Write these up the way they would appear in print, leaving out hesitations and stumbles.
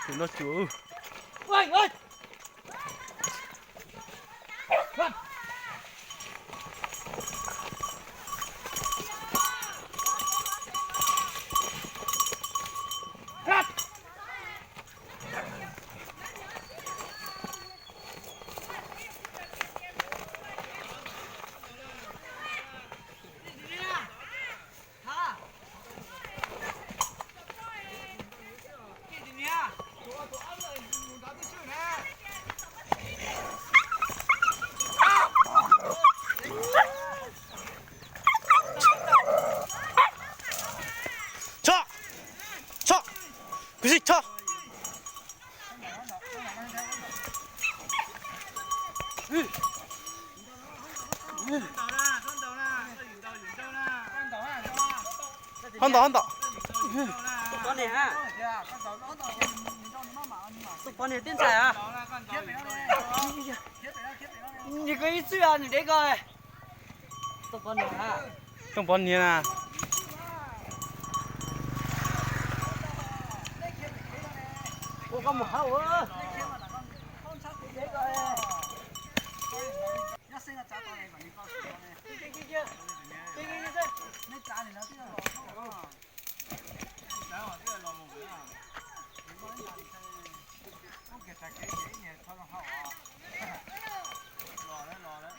nó chúa ơi ơi 쳐! 쳐! 규식 쳐! 한다 con này ha con này tên sai à你可以这样你这个con này ha trong bọn nhỉ à ô có một hậu ơ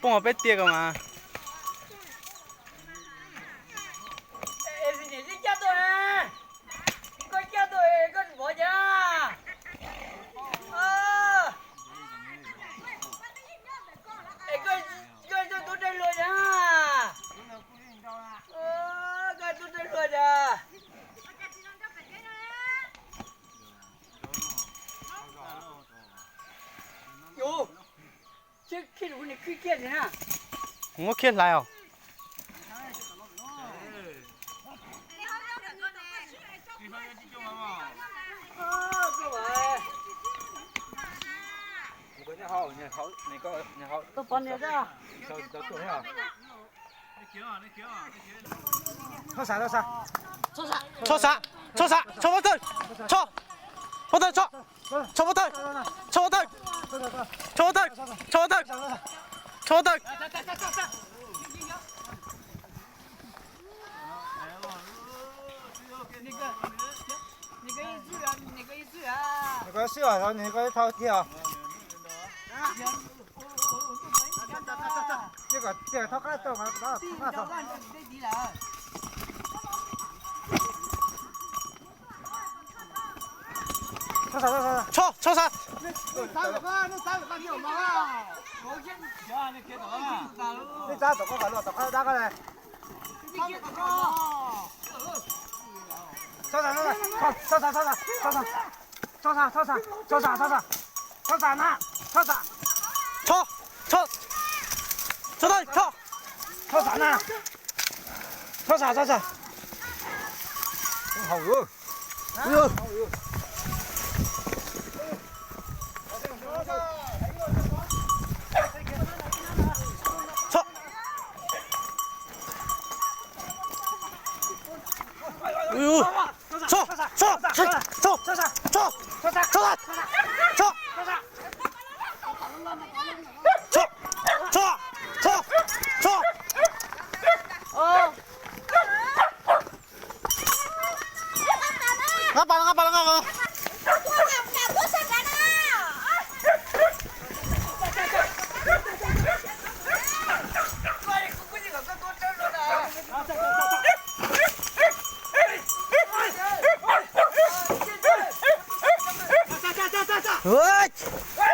bông ở bên tia cơ mà 요, 저 키를 우리 크게 되나? không có khiết lại không 또 번내자. 쳐사 쳐 버튼 쳐 버튼 쳐 버튼你个小孩，你个跑跳，这个他干动啊，他干。쳐사你咋走过来了？走过哪个来？操场呢？操场呢？쳐사好哟！哎呦나가 으이